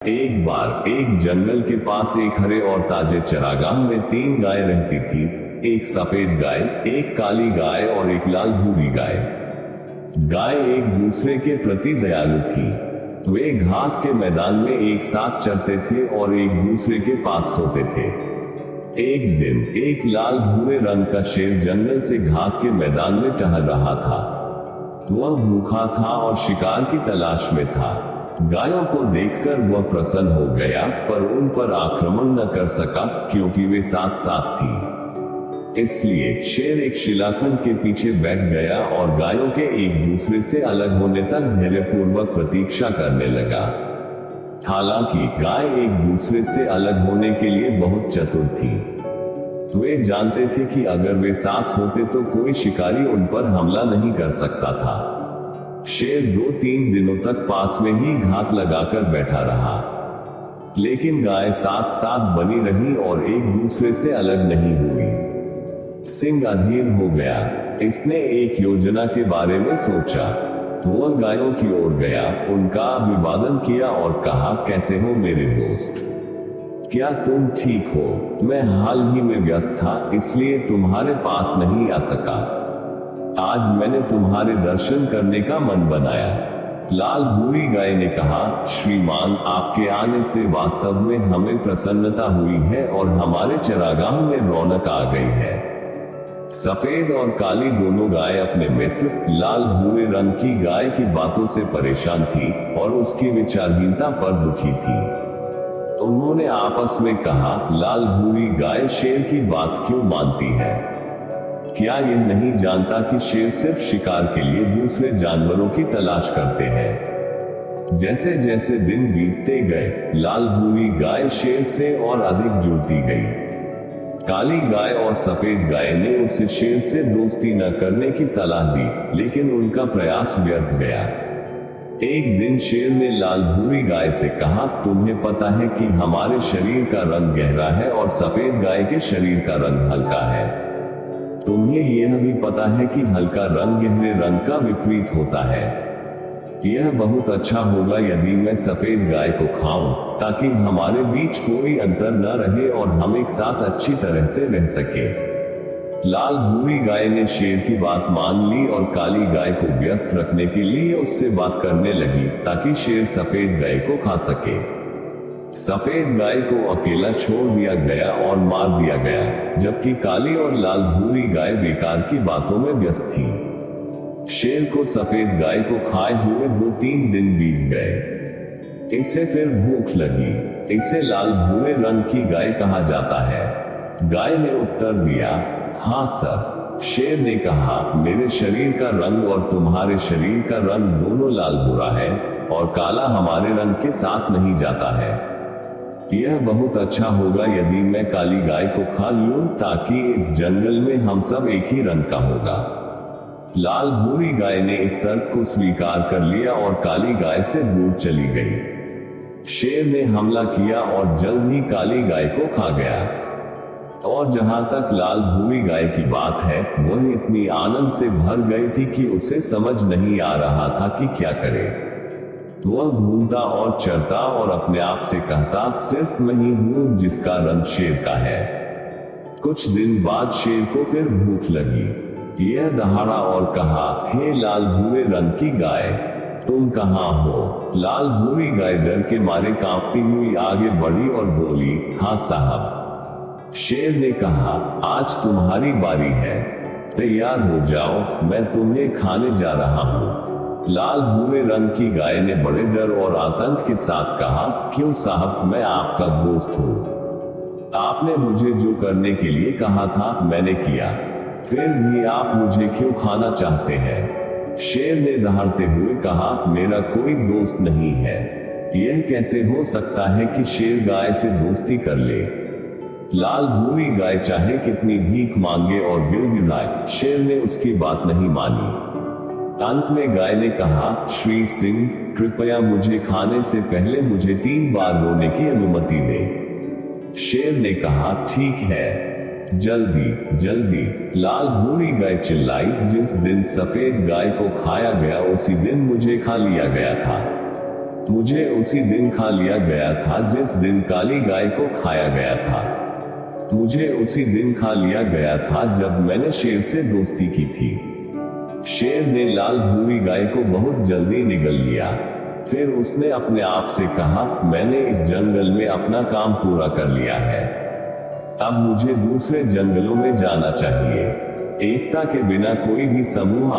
एक बार एक जंगल के पास एक हरे और ताजे चरागाह में 3 गाय रहती थी। एक सफेद गाय, एक काली गाय और एक लाल भूरी गाय। गाय एक दूसरे के प्रति दयालु थी। वे घास के मैदान में एक साथ चरते थे और एक दूसरे के पास सोते थे। एक दिन एक लाल भूरे रंग का शेर जंगल से घास के मैदान में टहल रहा था। वह भूखा था और शिकार की तलाश में था। गायों को देखकर वह प्रसन्न हो गया, पर उन पर आक्रमण न कर सका क्योंकि वे साथ साथ थी। इसलिए शेर एक शिलाखंड के पीछे बैठ गया और गायों के एक दूसरे से अलग होने तक धैर्यपूर्वक प्रतीक्षा करने लगा। हालांकि गाय एक दूसरे से अलग होने के लिए बहुत चतुर थी। वे जानते थे कि अगर वे साथ होते तो कोई शिकारी उन पर हमला नहीं कर सकता था। शेर 2-3 दिनों तक पास में ही घात लगाकर बैठा रहा, लेकिन गाय साथ साथ बनी रही और एक दूसरे से अलग नहीं हुई। सिंह अधीर हो गया। इसने एक योजना के बारे में सोचा। वह गायों की ओर गया, उनका अभिवादन किया और कहा, कैसे हो मेरे दोस्त? क्या तुम ठीक हो? मैं हाल ही में व्यस्त था, इसलिए तुम्हारे पास नहीं आ सका। आज मैंने तुम्हारे दर्शन करने का मन बनाया। लाल भूरी गाय ने कहा, श्रीमान, आपके आने से वास्तव में हमें प्रसन्नता हुई है और हमारे चरागाह में रौनक आ गई है। सफेद और काली दोनों गाय अपने मित्र लाल भूरे रंग की गाय की बातों से परेशान थी और उसकी विचारहीनता पर दुखी थी। उन्होंने आपस में कहा, लाल भूरी गाय शेर की बात क्यों मानती है? क्या यह नहीं जानता कि शेर सिर्फ शिकार के लिए दूसरे जानवरों की तलाश करते हैं? जैसे जैसे दिन बीतते गए, लाल भूरी गाय शेर से और अधिक जुड़ती गई। काली गाय और सफेद गाय ने उसे शेर से दोस्ती न करने की सलाह दी, लेकिन उनका प्रयास व्यर्थ गया। एक दिन शेर ने लाल भूरी गाय से कहा, तुम्हें पता है कि हमारे शरीर का रंग गहरा है और सफेद गाय के शरीर का रंग हल्का है। तुम्हें यह भी पता है कि हल्का रंग गहरे रंग का विपरीत होता है। यह बहुत अच्छा होगा यदि मैं सफेद गाय को खाऊं, ताकि हमारे बीच कोई अंतर न रहे और हम एक साथ अच्छी तरह से रह सके। लाल भूरी गाय ने शेर की बात मान ली और काली गाय को व्यस्त रखने के लिए उससे बात करने लगी, ताकि शेर सफेद गाय को खा सके। सफेद गाय को अकेला छोड़ दिया गया और मार दिया गया, जबकि काली और लाल भूरी गाय बेकार की बातों में व्यस्त थी। शेर को सफेद गाय को खाए हुए 2-3 दिन बीत गए। इसे फिर भूख लगी। इसे लाल भूरे रंग की गाय कहा जाता है। गाय ने उत्तर दिया, हाँ सर। शेर ने कहा, मेरे शरीर का रंग और तुम्हारे शरीर का रंग दोनों लाल भूरा है और काला हमारे रंग के साथ नहीं जाता है। यह बहुत अच्छा होगा यदि मैं काली गाय को खा लूं, ताकि इस जंगल में हम सब एक ही रंग का होगा। लाल भूरी गाय ने इस तर्क को स्वीकार कर लिया और काली गाय से दूर चली गई। शेर ने हमला किया और जल्द ही काली गाय को खा गया। और जहां तक लाल भूरी गाय की बात है, वह इतनी आनंद से भर गई थी कि उसे समझ नहीं आ रहा था कि क्या करे। वह घूमता और चरता और अपने आप से कहता, सिर्फ मैं ही हूं जिसका रंग शेर का है। कुछ दिन बाद शेर को फिर भूख लगी। यह दहाड़ा और कहा, हे लाल भूरे रंग की गाय, तुम कहां हो? लाल भूरी गाय डर के मारे कांपती हुई आगे बढ़ी और बोली, हाँ साहब। शेर ने कहा, आज तुम्हारी बारी है, तैयार हो जाओ, मैं तुम्हें खाने जा रहा हूं। लाल भूरे रंग की गाय ने बड़े डर और आतंक के साथ कहा, क्यों साहब, मैं आपका दोस्त हूं। आपने मुझे जो करने के लिए कहा था मैंने किया, फिर भी आप मुझे क्यों खाना चाहते हैं? शेर ने दहाड़ते हुए कहा, मेरा कोई दोस्त नहीं है। यह कैसे हो सकता है कि शेर गाय से दोस्ती कर ले? लाल भूरी गाय चाहे कितनी भीख मांगे और गिड़गिड़ाए, शेर ने उसकी बात नहीं मानी। अंत में गाय ने कहा, श्री सिंह, कृपया मुझे खाने से पहले मुझे 3 बार रोने की अनुमति दे। शेर ने कहा, ठीक है, जल्दी जल्दी। लाल भूरी गाय चिल्लाई, जिस दिन सफेद गाय को खाया गया उसी दिन मुझे खा लिया गया था। मुझे उसी दिन खा लिया गया था जिस दिन काली गाय को खाया गया था। मुझे उसी दिन खा लिया गया था जब मैंने शेर से दोस्ती की थी। शेर ने लाल भूरी गाय को बहुत जल्दी निगल लिया। फिर उसने अपने आप से कहा, मैंने इस जंगल में अपना काम पूरा कर लिया है, अब मुझे दूसरे जंगलों में जाना चाहिए। एकता के बिना कोई भी समूह